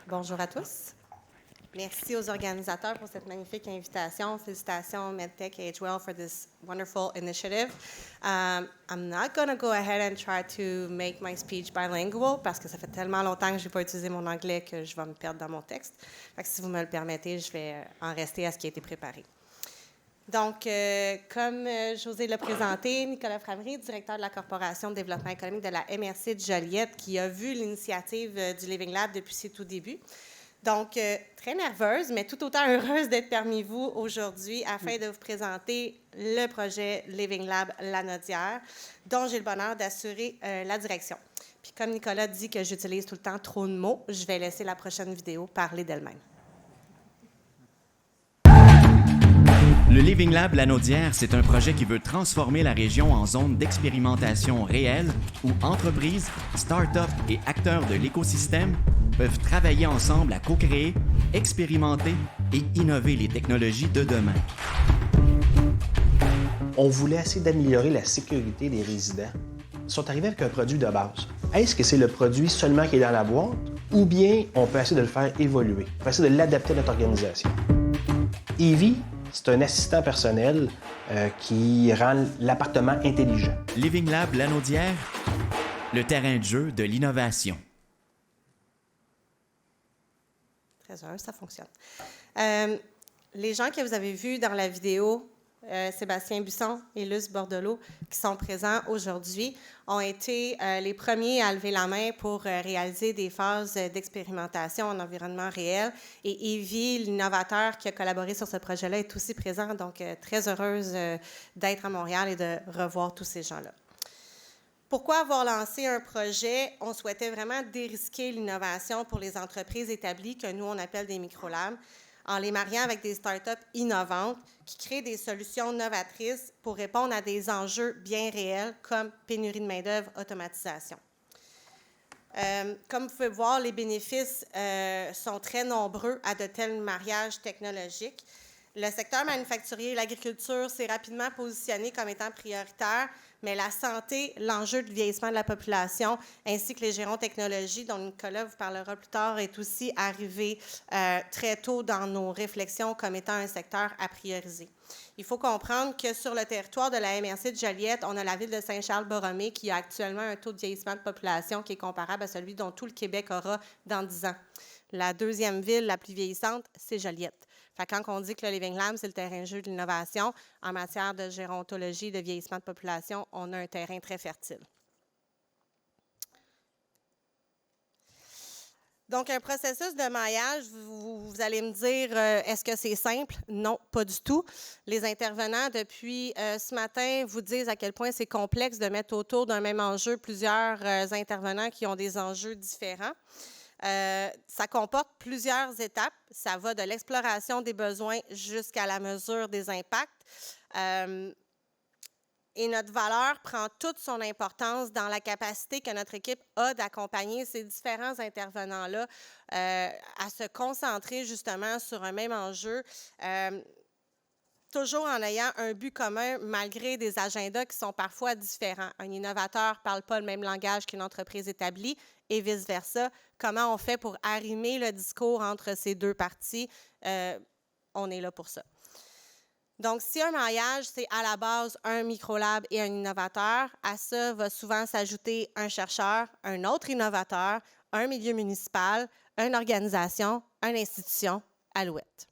Bonjour à tous. Merci aux organisateurs pour cette magnifique invitation. Félicitations MedTech et AgeWell for this wonderful initiative. I'm not going to go ahead and try to make my speech bilingual parce que ça fait tellement longtemps que je n'ai pas utilisé mon anglais que je vais me perdre dans mon texte. Fait que si vous me le permettez, je vais en rester à ce qui a été préparé. Donc, comme José l'a présenté, Nicolas Framery, directeur de la Corporation de développement économique de la MRC de Joliette, qui a vu l'initiative du Living Lab depuis ses tout débuts. Donc, très nerveuse, mais tout autant heureuse d'être parmi vous aujourd'hui afin de vous présenter le projet Living Lab Lanaudière, dont j'ai le bonheur d'assurer la direction. Puis comme Nicolas dit que j'utilise tout le temps trop de mots, je vais laisser la prochaine vidéo parler d'elle-même. Le Living Lab Lanaudière, c'est un projet qui veut transformer la région en zone d'expérimentation réelle où entreprises, start-up et acteurs de l'écosystème peuvent travailler ensemble à co-créer, expérimenter et innover les technologies de demain. On voulait essayer d'améliorer la sécurité des résidents. Ils sont arrivés avec un produit de base. Est-ce que c'est le produit seulement qui est dans la boîte ou bien on peut essayer de le faire évoluer, on peut essayer de l'adapter à notre organisation? Evie, c'est un assistant personnel qui rend l'appartement intelligent. Living Lab Lanaudière, le terrain de jeu de l'innovation. Très heureux, ça fonctionne. Les gens que vous avez vus dans la vidéo, Sébastien Busson et Luce Bordelot, qui sont présents aujourd'hui, ont été les premiers à lever la main pour réaliser des phases d'expérimentation en environnement réel. Et Evie, l'innovateur qui a collaboré sur ce projet-là, est aussi présent. Donc, très heureuse d'être à Montréal et de revoir tous ces gens-là. Pourquoi avoir lancé un projet? On souhaitait vraiment dérisquer l'innovation pour les entreprises établies que nous, on appelle des microlabs, en les mariant avec des startups innovantes qui créent des solutions novatrices pour répondre à des enjeux bien réels comme pénurie de main-d'œuvre, automatisation. Comme vous pouvez voir, les bénéfices sont très nombreux à de tels mariages technologiques. Le secteur manufacturier et l'agriculture s'est rapidement positionné comme étant prioritaire, mais la santé, l'enjeu du vieillissement de la population, ainsi que les gérontechnologies, dont Nicolas vous parlera plus tard, est aussi arrivé très tôt dans nos réflexions comme étant un secteur à prioriser. Il faut comprendre que sur le territoire de la MRC de Joliette, on a la ville de Saint-Charles-Borromée qui a actuellement un taux de vieillissement de population qui est comparable à celui dont tout le Québec aura dans 10 ans. La deuxième ville la plus vieillissante, c'est Joliette. Fait que quand on dit que le Living Lab, c'est le terrain de jeu de l'innovation, en matière de gérontologie, de vieillissement de population, on a un terrain très fertile. Donc, un processus de maillage, vous allez me dire, est-ce que c'est simple? Non, pas du tout. Les intervenants, depuis ce matin, vous disent à quel point c'est complexe de mettre autour d'un même enjeu plusieurs intervenants qui ont des enjeux différents. Ça comporte plusieurs étapes. Ça va de l'exploration des besoins jusqu'à la mesure des impacts. Et notre valeur prend toute son importance dans la capacité que notre équipe a d'accompagner ces différents intervenants-là à se concentrer justement sur un même enjeu, toujours en ayant un but commun malgré des agendas qui sont parfois différents. Un innovateur ne parle pas le même langage qu'une entreprise établie et vice-versa. Comment on fait pour arrimer le discours entre ces deux parties? On est là pour ça. Donc, si un maillage, c'est à la base un microlab et un innovateur, à ça va souvent s'ajouter un chercheur, un autre innovateur, un milieu municipal, une organisation, une institution, Alouette.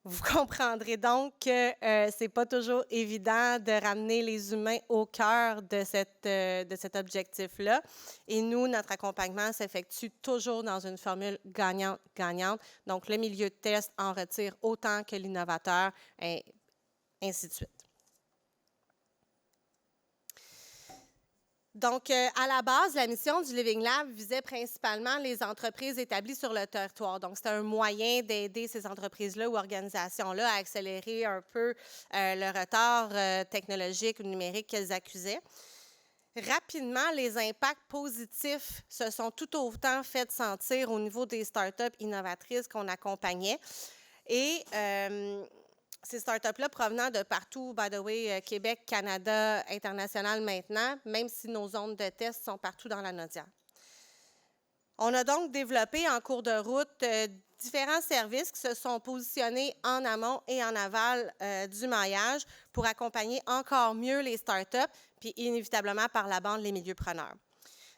Vous comprendrez donc que ce n'est pas toujours évident de ramener les humains au cœur de cet objectif-là. Et nous, notre accompagnement s'effectue toujours dans une formule gagnante-gagnante. Donc, le milieu de test en retire autant que l'innovateur, et ainsi de suite. Donc, à la base, la mission du Living Lab visait principalement les entreprises établies sur le territoire. Donc, c'était un moyen d'aider ces entreprises-là ou organisations-là à accélérer un peu le retard technologique ou numérique qu'elles accusaient. Rapidement, les impacts positifs se sont tout autant fait sentir au niveau des startups innovatrices qu'on accompagnait. Et ces startups-là provenant de partout, by the way, Québec, Canada, international maintenant, même si nos zones de test sont partout dans la Lanaudière. On a donc développé en cours de route différents services qui se sont positionnés en amont et en aval du maillage pour accompagner encore mieux les startups, puis inévitablement par la bande les milieux preneurs.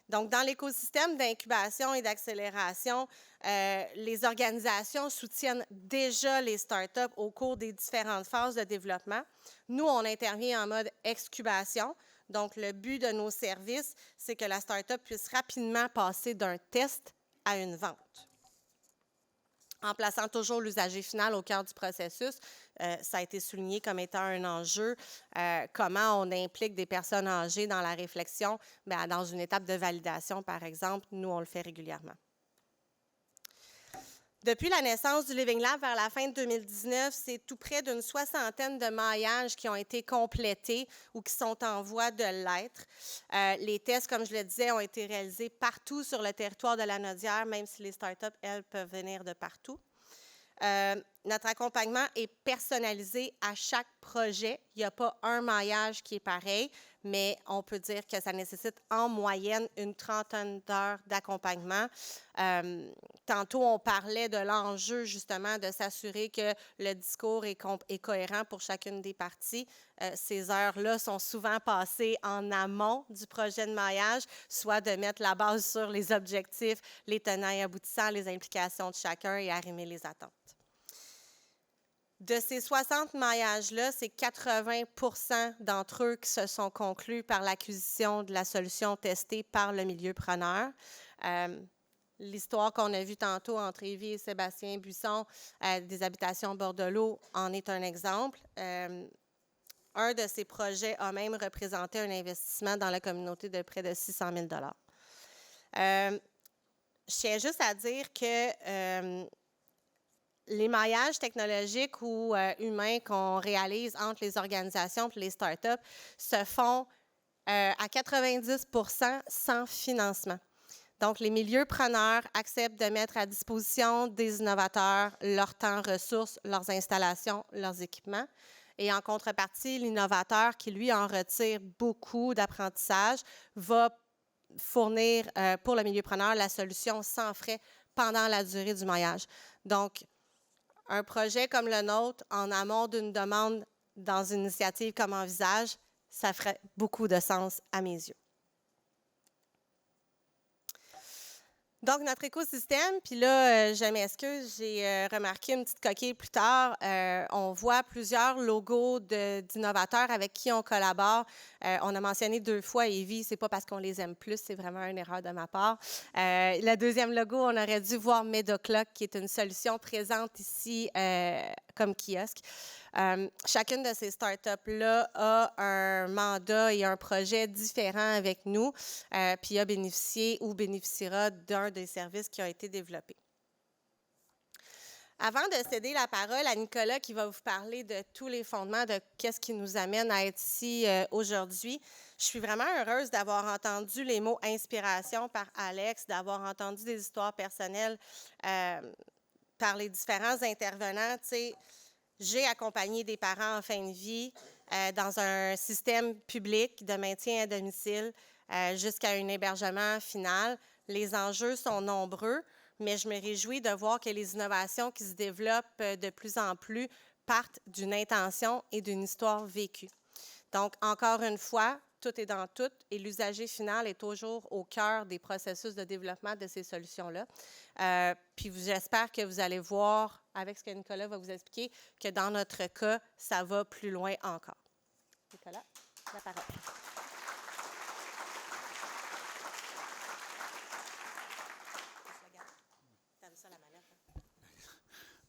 Donc, dans l'écosystème d'incubation et d'accélération, les organisations soutiennent déjà les startups au cours des différentes phases de développement. Nous, on intervient en mode excubation. Donc, le but de nos services, c'est que la startup puisse rapidement passer d'un test à une vente. En plaçant toujours l'usager final au cœur du processus, ça a été souligné comme étant un enjeu. Comment on implique des personnes âgées dans la réflexion? Bien, dans une étape de validation, par exemple, nous, on le fait régulièrement. Depuis la naissance du Living Lab vers la fin de 2019, c'est tout près d'une soixantaine de maillages qui ont été complétés ou qui sont en voie de l'être. Les tests, comme je le disais, ont été réalisés partout sur le territoire de la Lanaudière, même si les startups, elles, peuvent venir de partout. Notre accompagnement est personnalisé à chaque projet. Il n'y a pas un maillage qui est pareil, mais on peut dire que ça nécessite en moyenne une trentaine d'heures d'accompagnement. Tantôt, on parlait de l'enjeu, justement, de s'assurer que le discours est cohérent pour chacune des parties. Ces heures-là sont souvent passées en amont du projet de maillage, soit de mettre la base sur les objectifs, les tenants et aboutissants, les implications de chacun et arrimer les attentes. De ces 60 maillages-là, c'est 80% d'entre eux qui se sont conclus par l'acquisition de la solution testée par le milieu preneur. L'histoire qu'on a vue tantôt entre Evie et Sébastien Buisson des habitations Bordelot en est un exemple. Un de ces projets a même représenté un investissement dans la communauté de près de 600 000 $. Je tiens juste à dire que les maillages technologiques ou humains qu'on réalise entre les organisations et les startups se font à 90 % sans financement. Donc, les milieux preneurs acceptent de mettre à disposition des innovateurs leur temps, ressources, leurs installations, leurs équipements. Et en contrepartie, l'innovateur qui, lui, en retire beaucoup d'apprentissage, va fournir pour le milieu preneur la solution sans frais pendant la durée du maillage. Donc, un projet comme le nôtre, en amont d'une demande dans une initiative comme Envisage, ça ferait beaucoup de sens à mes yeux. Donc, notre écosystème, puis là, je m'excuse, j'ai remarqué une petite coquille plus tard. On voit plusieurs logos d'innovateurs avec qui on collabore. On a mentionné 2 fois Evie, c'est pas parce qu'on les aime plus, c'est vraiment une erreur de ma part. Le deuxième logo, on aurait dû voir Medoclock, qui est une solution présente ici comme kiosque. Chacune de ces startups-là a un mandat et un projet différent avec nous, puis a bénéficié ou bénéficiera d'un des services qui ont été développés. Avant de céder la parole à Nicolas qui va vous parler de tous les fondements de qu'est-ce qui nous amène à être ici aujourd'hui, je suis vraiment heureuse d'avoir entendu les mots inspiration par Alex, d'avoir entendu des histoires personnelles par les différents intervenants. Tu sais, j'ai accompagné des parents en fin de vie dans un système public de maintien à domicile jusqu'à un hébergement final. Les enjeux sont nombreux, mais je me réjouis de voir que les innovations qui se développent de plus en plus partent d'une intention et d'une histoire vécue. Donc, encore une fois, tout est dans tout et l'usager final est toujours au cœur des processus de développement de ces solutions-là. Puis j'espère que vous allez voir, avec ce que Nicolas va vous expliquer, que dans notre cas, ça va plus loin encore. Nicolas, la parole.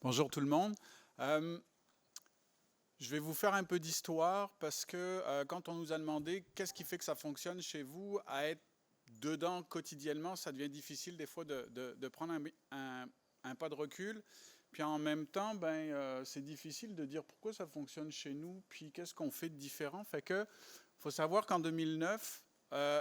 Bonjour tout le monde. Je vais vous faire un peu d'histoire parce que quand on nous a demandé qu'est-ce qui fait que ça fonctionne chez vous, à être dedans quotidiennement, ça devient difficile des fois de prendre un pas de recul. Puis en même temps, c'est difficile de dire pourquoi ça fonctionne chez nous, puis qu'est-ce qu'on fait de différent. Fait que faut savoir qu'en 2009,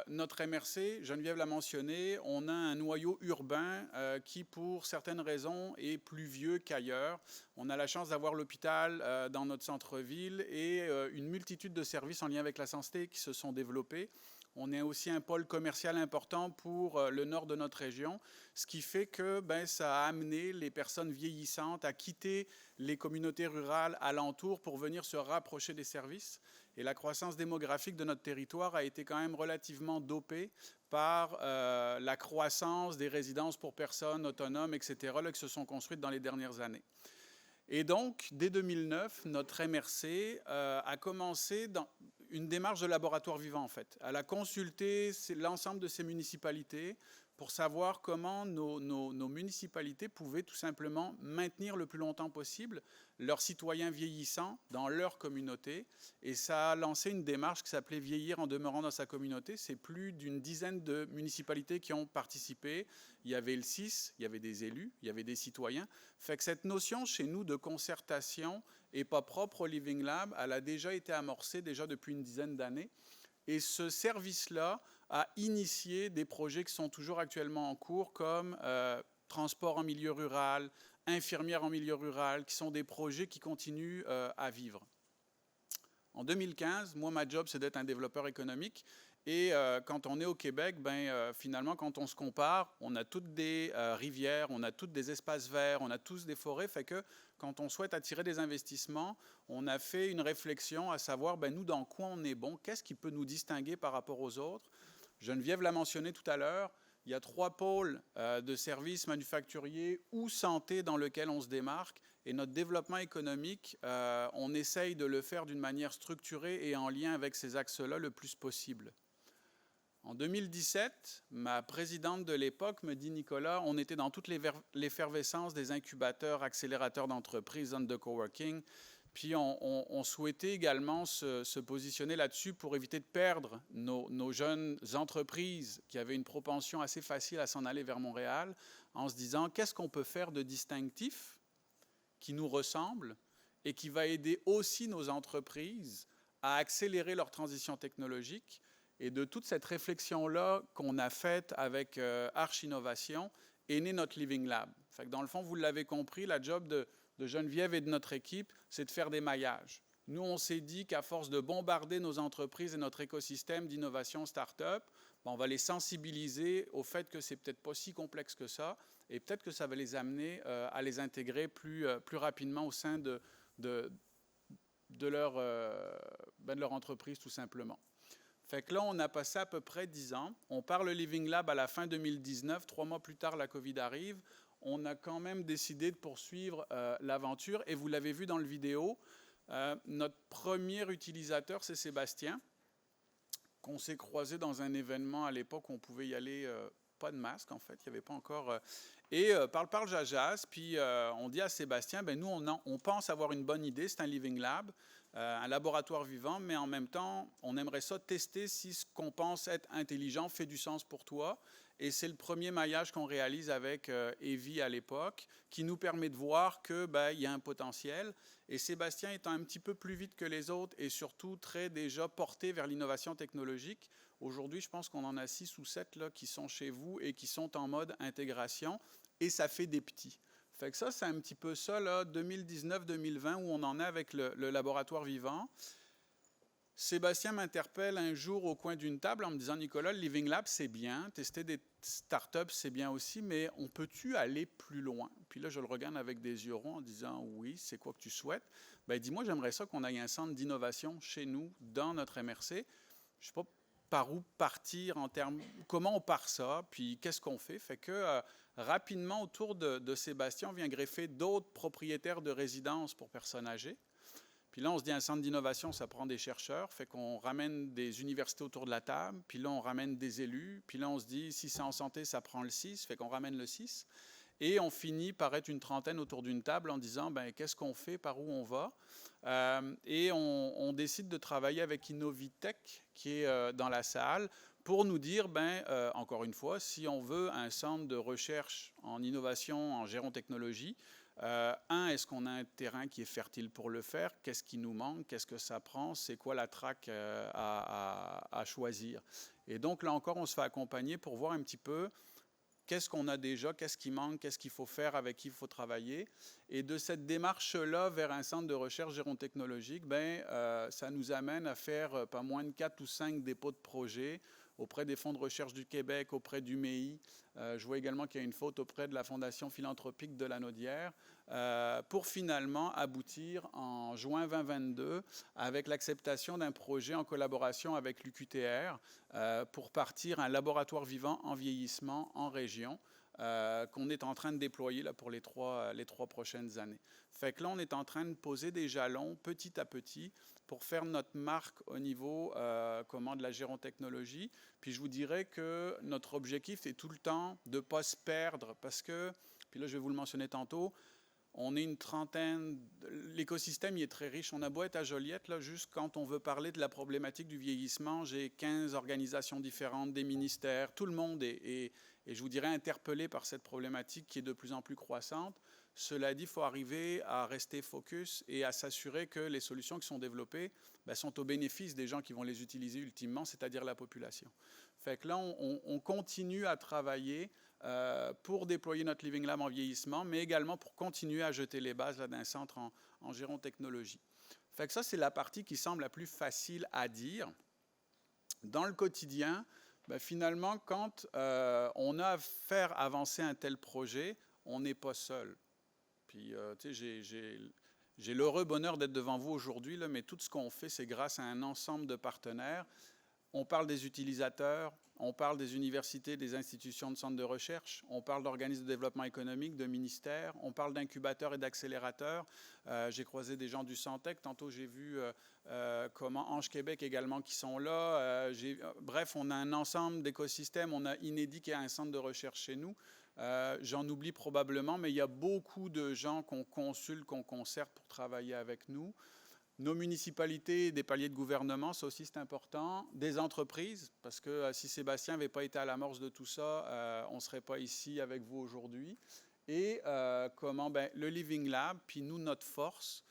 notre MRC, Geneviève l'a mentionné, on a un noyau urbain qui, pour certaines raisons, est plus vieux qu'ailleurs. On a la chance d'avoir l'hôpital dans notre centre-ville et une multitude de services en lien avec la santé qui se sont développés. On est aussi un pôle commercial important pour le nord de notre région, ce qui fait que ça a amené les personnes vieillissantes à quitter les communautés rurales alentours pour venir se rapprocher des services. Et la croissance démographique de notre territoire a été quand même relativement dopée par la croissance des résidences pour personnes autonomes, etc., là, qui se sont construites dans les dernières années. Et donc, dès 2009, notre MRC a commencé dans une démarche de laboratoire vivant, en fait. Elle a consulté l'ensemble de ces municipalités pour savoir comment nos municipalités pouvaient tout simplement maintenir le plus longtemps possible leurs citoyens vieillissants dans leur communauté. Et ça a lancé une démarche qui s'appelait « Vieillir en demeurant dans sa communauté ». C'est plus d'une dizaine de municipalités qui ont participé. Il y avait le CIS, il y avait des élus, il y avait des citoyens. Fait que cette notion chez nous de concertation et pas propre au Living Lab, elle a déjà été amorcée déjà depuis une dizaine d'années. Et ce service-là a initié des projets qui sont toujours actuellement en cours, comme transport en milieu rural, infirmières en milieu rural, qui sont des projets qui continuent à vivre. En 2015, moi, ma job, c'est d'être un développeur économique. Et quand on est au Québec, finalement, quand on se compare, on a toutes des rivières, on a toutes des espaces verts, on a tous des forêts. Fait que quand on souhaite attirer des investissements, on a fait une réflexion à savoir, nous, dans quoi on est bon, qu'est-ce qui peut nous distinguer par rapport aux autres. Geneviève l'a mentionné tout à l'heure, il y a 3 pôles de services manufacturiers ou santé dans lesquels on se démarque. Et notre développement économique, on essaye de le faire d'une manière structurée et en lien avec ces axes-là le plus possible. En 2017, ma présidente de l'époque me dit « Nicolas, on était dans toute l'effervescence des incubateurs, accélérateurs d'entreprises, zones de coworking, puis on souhaitait également se positionner là-dessus pour éviter de perdre nos jeunes entreprises qui avaient une propension assez facile à s'en aller vers Montréal, en se disant qu'est-ce qu'on peut faire de distinctif qui nous ressemble et qui va aider aussi nos entreprises à accélérer leur transition technologique. » Et de toute cette réflexion-là qu'on a faite avec Arch Innovation est né notre Living Lab. Fait que dans le fond, vous l'avez compris, la job de Geneviève et de notre équipe, c'est de faire des maillages. Nous, on s'est dit qu'à force de bombarder nos entreprises et notre écosystème d'innovation start-up, on va les sensibiliser au fait que c'est peut-être pas si complexe que ça et peut-être que ça va les amener à les intégrer plus rapidement au sein de leur entreprise, tout simplement. Fait que là, on a passé à peu près 10 ans. On part le Living Lab à la fin 2019. 3 mois plus tard, la COVID arrive. On a quand même décidé de poursuivre l'aventure. Et vous l'avez vu dans le vidéo, notre premier utilisateur, c'est Sébastien, qu'on s'est croisé dans un événement à l'époque où on pouvait y aller, pas de masque en fait, il n'y avait pas encore... parle jajasse, puis on dit à Sébastien, nous, on pense avoir une bonne idée, c'est un Living Lab, un laboratoire vivant, mais en même temps, on aimerait ça tester si ce qu'on pense être intelligent fait du sens pour toi. Et c'est le premier maillage qu'on réalise avec Evie à l'époque, qui nous permet de voir qu'il y a un potentiel. Et Sébastien étant un petit peu plus vite que les autres et surtout très déjà porté vers l'innovation technologique, aujourd'hui, je pense qu'on en a 6 ou 7 là, qui sont chez vous et qui sont en mode intégration, et ça fait des petits. Fait que ça, c'est un petit peu ça, 2019-2020, où on en est avec le laboratoire vivant. Sébastien m'interpelle un jour au coin d'une table en me disant « Nicolas, le Living Lab, c'est bien, tester des startups, c'est bien aussi, mais on peut-tu aller plus loin? » Puis là, je le regarde avec des yeux ronds en disant « Oui, c'est quoi que tu souhaites? » Il dit « Moi, j'aimerais ça qu'on ait un centre d'innovation chez nous, dans notre MRC. Je ne sais pas par où partir en termes... Comment on part ça? Puis qu'est-ce qu'on fait? » Fait que rapidement, autour de Sébastien, on vient greffer d'autres propriétaires de résidences pour personnes âgées. Puis là, on se dit un centre d'innovation, ça prend des chercheurs, fait qu'on ramène des universités autour de la table, puis là, on ramène des élus, puis là, on se dit, si c'est en santé, ça prend le 6, fait qu'on ramène le 6. Et on finit par être une trentaine autour d'une table en disant, qu'est-ce qu'on fait, par où on va? Et on décide de travailler avec Innovitech, qui est dans la salle, pour nous dire, encore une fois, si on veut un centre de recherche en innovation, en gérontechnologie, Est-ce qu'on a un terrain qui est fertile pour le faire? Qu'est-ce qui nous manque? Qu'est-ce que ça prend? C'est quoi la track à choisir? Et donc là encore, on se fait accompagner pour voir un petit peu qu'est-ce qu'on a déjà, qu'est-ce qui manque, qu'est-ce qu'il faut faire, avec qui il faut travailler. Et de cette démarche-là vers un centre de recherche gérontechnologique, ça nous amène à faire pas moins de 4 ou 5 dépôts de projets auprès des fonds de recherche du Québec, auprès du MEI. Je vois également qu'il y a une faute auprès de la Fondation philanthropique de Lanaudière, pour finalement aboutir en juin 2022 avec l'acceptation d'un projet en collaboration avec l'UQTR pour partir un laboratoire vivant en vieillissement en région, qu'on est en train de déployer là, pour les trois prochaines années. Fait que là, on est en train de poser des jalons petit à petit pour faire notre marque au niveau de la gérontechnologie. Puis je vous dirais que notre objectif est tout le temps de ne pas se perdre parce que, puis là je vais vous le mentionner tantôt, on est une trentaine, l'écosystème il est très riche. On a beau être à Joliette, là, juste quand on veut parler de la problématique du vieillissement, j'ai 15 organisations différentes, des ministères, tout le monde est je vous dirais interpellé par cette problématique qui est de plus en plus croissante. Cela dit, il faut arriver à rester focus et à s'assurer que les solutions qui sont développées sont au bénéfice des gens qui vont les utiliser ultimement, c'est-à-dire la population. Fait que là, on continue à travailler pour déployer notre Living Lab en vieillissement, mais également pour continuer à jeter les bases d'un centre en gérontechnologie. Fait que ça, c'est la partie qui semble la plus facile à dire. Dans le quotidien, finalement, quand on a à faire avancer un tel projet, on n'est pas seul. Puis, j'ai l'heureux bonheur d'être devant vous aujourd'hui, mais tout ce qu'on fait, c'est grâce à un ensemble de partenaires. On parle des utilisateurs, on parle des universités, des institutions de centres de recherche, on parle d'organismes de développement économique, de ministères, on parle d'incubateurs et d'accélérateurs. J'ai croisé des gens du Centec, tantôt j'ai vu Ange Québec également qui sont là. Bref, on a un ensemble d'écosystèmes, on a Inédit qui est un centre de recherche chez nous. J'en oublie probablement, mais il y a beaucoup de gens qu'on consulte, qu'on concerte pour travailler avec nous. Nos municipalités, des paliers de gouvernement, ça aussi c'est important. Des entreprises, parce que si Sébastien n'avait pas été à l'amorce de tout ça, on ne serait pas ici avec vous aujourd'hui. Et le Living Lab, puis nous, notre force,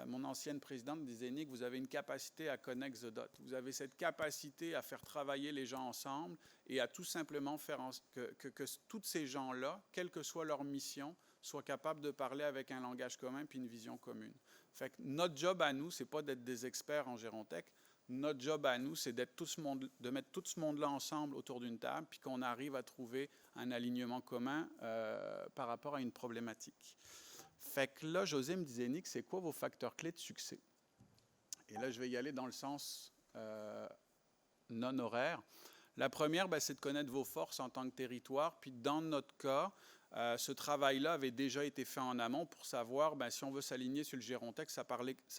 mon ancienne présidente disait, Nick, vous avez une capacité à connect the dot. Vous avez cette capacité à faire travailler les gens ensemble et à tout simplement faire que tous ces gens-là, quelle que soit leur mission, soient capables de parler avec un langage commun puis une vision commune. Fait que notre job à nous, c'est pas d'être des experts en gérontech. Notre job à nous, c'est de mettre tout ce monde-là ensemble autour d'une table, puis qu'on arrive à trouver un alignement commun par rapport à une problématique. Fait que là, José me disait, Nick, c'est quoi vos facteurs clés de succès? Et là, je vais y aller dans le sens non horaire. La première, c'est de connaître vos forces en tant que territoire. Puis dans notre cas, ce travail-là avait déjà été fait en amont pour savoir si on veut s'aligner sur le Gérontech, ça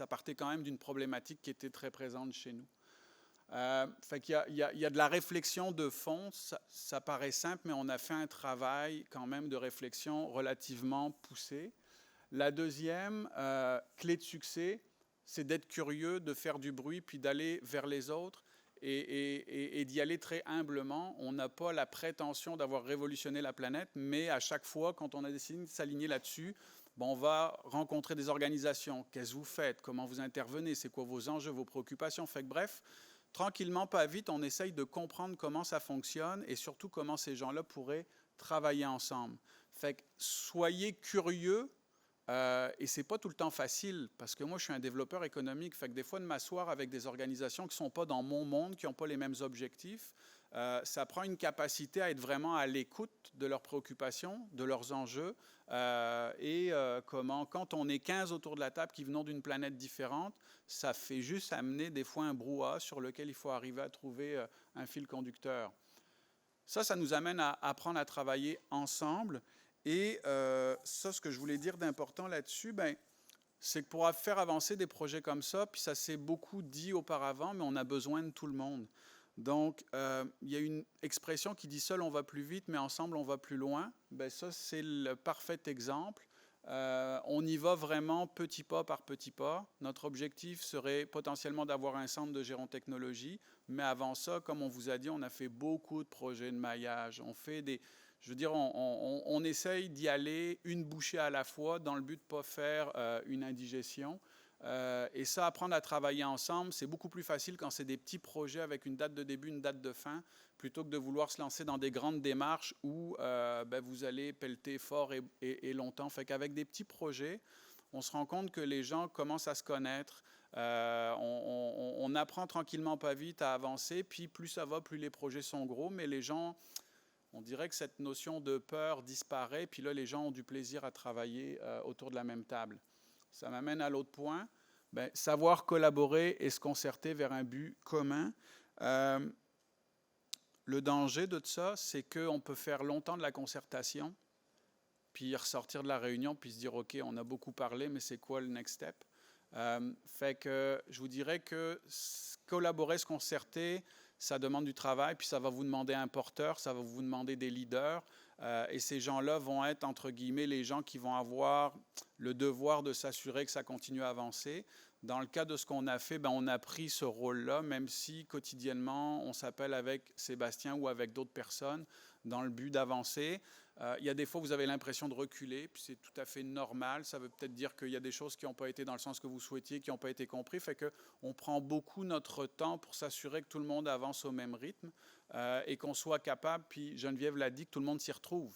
partait quand même d'une problématique qui était très présente chez nous. Fait qu'il y a de la réflexion de fond, ça paraît simple, mais on a fait un travail quand même de réflexion relativement poussé. La deuxième clé de succès, c'est d'être curieux, de faire du bruit, puis d'aller vers les autres. Et d'y aller très humblement. On n'a pas la prétention d'avoir révolutionné la planète, mais à chaque fois, quand on a décidé de s'aligner là-dessus, on va rencontrer des organisations. Qu'est-ce que vous faites? Comment vous intervenez? C'est quoi vos enjeux, vos préoccupations? Fait que bref, tranquillement, pas vite, on essaye de comprendre comment ça fonctionne et surtout comment ces gens-là pourraient travailler ensemble. Fait que soyez curieux. Et ce n'est pas tout le temps facile, parce que moi, je suis un développeur économique. Fait que des fois, de m'asseoir avec des organisations qui ne sont pas dans mon monde, qui n'ont pas les mêmes objectifs, ça prend une capacité à être vraiment à l'écoute de leurs préoccupations, de leurs enjeux. Quand on est 15 autour de la table qui venons d'une planète différente, ça fait juste amener des fois un brouhaha sur lequel il faut arriver à trouver un fil conducteur. Ça nous amène à apprendre à travailler ensemble. Et ce que je voulais dire d'important là-dessus, c'est que pour faire avancer des projets comme ça, puis ça s'est beaucoup dit auparavant, mais on a besoin de tout le monde. Donc, il y a une expression qui dit « seul on va plus vite, mais ensemble on va plus loin ». Ça, c'est le parfait exemple. On y va vraiment petit pas par petit pas. Notre objectif serait potentiellement d'avoir un centre de gérontechnologie, mais avant ça, comme on vous a dit, on a fait beaucoup de projets de maillage. On fait Je veux dire, on essaye d'y aller une bouchée à la fois dans le but de ne pas faire une indigestion. Et ça, apprendre à travailler ensemble, c'est beaucoup plus facile quand c'est des petits projets avec une date de début, une date de fin, plutôt que de vouloir se lancer dans des grandes démarches où vous allez pelleter fort et longtemps. Fait qu'avec des petits projets, on se rend compte que les gens commencent à se connaître. On apprend tranquillement, pas vite, à avancer. Puis plus ça va, plus les projets sont gros. Mais les gens, on dirait que cette notion de peur disparaît. Puis là, les gens ont du plaisir à travailler autour de la même table. Ça m'amène à l'autre point. Savoir collaborer et se concerter vers un but commun. Le danger de ça, c'est qu'on peut faire longtemps de la concertation, puis ressortir de la réunion, puis se dire, OK, on a beaucoup parlé, mais c'est quoi le next step? Fait que je vous dirais que collaborer, se concerter, ça demande du travail, puis ça va vous demander un porteur, ça va vous demander des leaders. Et ces gens-là vont être, entre guillemets, les gens qui vont avoir le devoir de s'assurer que ça continue à avancer. Dans le cas de ce qu'on a fait, on a pris ce rôle-là, même si quotidiennement, on s'appelle avec Sébastien ou avec d'autres personnes dans le but d'avancer. Il y a des fois où vous avez l'impression de reculer, puis c'est tout à fait normal. Ça veut peut-être dire qu'il y a des choses qui n'ont pas été dans le sens que vous souhaitiez, qui n'ont pas été compris. Fait qu'on prend beaucoup notre temps pour s'assurer que tout le monde avance au même rythme et qu'on soit capable, puis Geneviève l'a dit, que tout le monde s'y retrouve.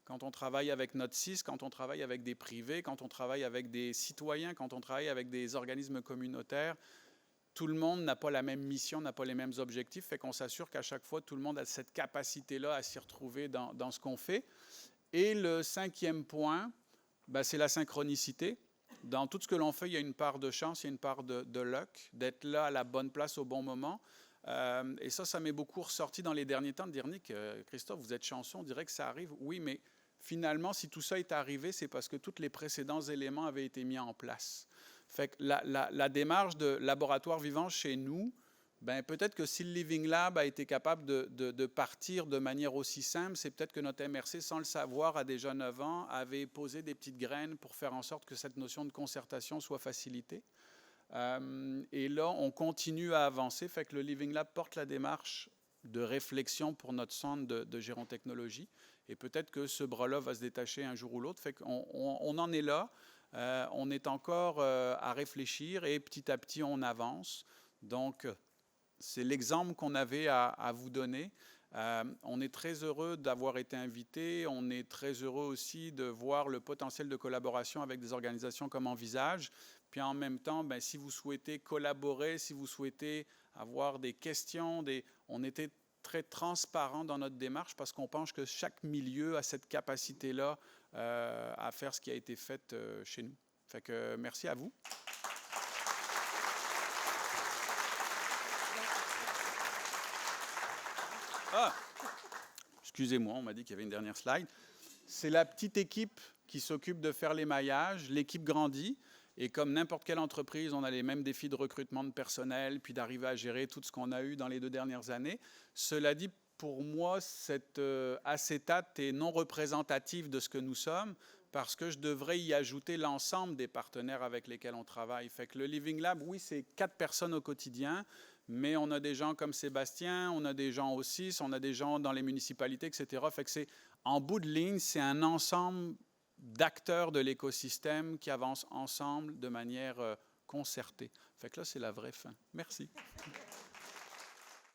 Quand on travaille avec notre CIS, quand on travaille avec des privés, quand on travaille avec des citoyens, quand on travaille avec des organismes communautaires, tout le monde n'a pas la même mission, n'a pas les mêmes objectifs, fait qu'on s'assure qu'à chaque fois, tout le monde a cette capacité-là à s'y retrouver dans ce qu'on fait. Et le 5e point, c'est la synchronicité. Dans tout ce que l'on fait, il y a une part de chance, il y a une part de luck, d'être là à la bonne place au bon moment. Et ça m'est beaucoup ressorti dans les derniers temps, de dire, Nick, Christophe, vous êtes chanceux, on dirait que ça arrive. Oui, mais finalement, si tout ça est arrivé, c'est parce que tous les précédents éléments avaient été mis en place. Fait que la démarche de laboratoire vivant chez nous, peut-être que si le Living Lab a été capable de partir de manière aussi simple, c'est peut-être que notre MRC, sans le savoir, à déjà 9 ans, avait posé des petites graines pour faire en sorte que cette notion de concertation soit facilitée. Et là, on continue à avancer, fait que le Living Lab porte la démarche de réflexion pour notre centre de gérontechnologie. Et peut-être que ce bras-là va se détacher un jour ou l'autre. Fait qu'on en est là. On est encore à réfléchir et petit à petit, on avance. Donc, c'est l'exemple qu'on avait à vous donner. On est très heureux d'avoir été invité. On est très heureux aussi de voir le potentiel de collaboration avec des organisations comme Envisage. Puis en même temps, si vous souhaitez collaborer, si vous souhaitez avoir des questions, on était très transparent dans notre démarche parce qu'on pense que chaque milieu a cette capacité-là à faire ce qui a été fait chez nous. Fait que merci à vous. Excusez-moi, on m'a dit qu'il y avait une dernière slide. C'est la petite équipe qui s'occupe de faire l'émaillage. L'équipe grandit. Et comme n'importe quelle entreprise, on a les mêmes défis de recrutement de personnel, puis d'arriver à gérer tout ce qu'on a eu dans les 2 dernières années. Cela dit, pour moi, cette acétate est non représentative de ce que nous sommes, parce que je devrais y ajouter l'ensemble des partenaires avec lesquels on travaille. Fait que le Living Lab, oui, c'est 4 personnes au quotidien, mais on a des gens comme Sébastien, on a des gens au CIS, on a des gens dans les municipalités, etc. Fait que c'est, en bout de ligne, c'est un ensemble d'acteurs de l'écosystème qui avancent ensemble de manière concertée. Fait que là, c'est la vraie fin. Merci.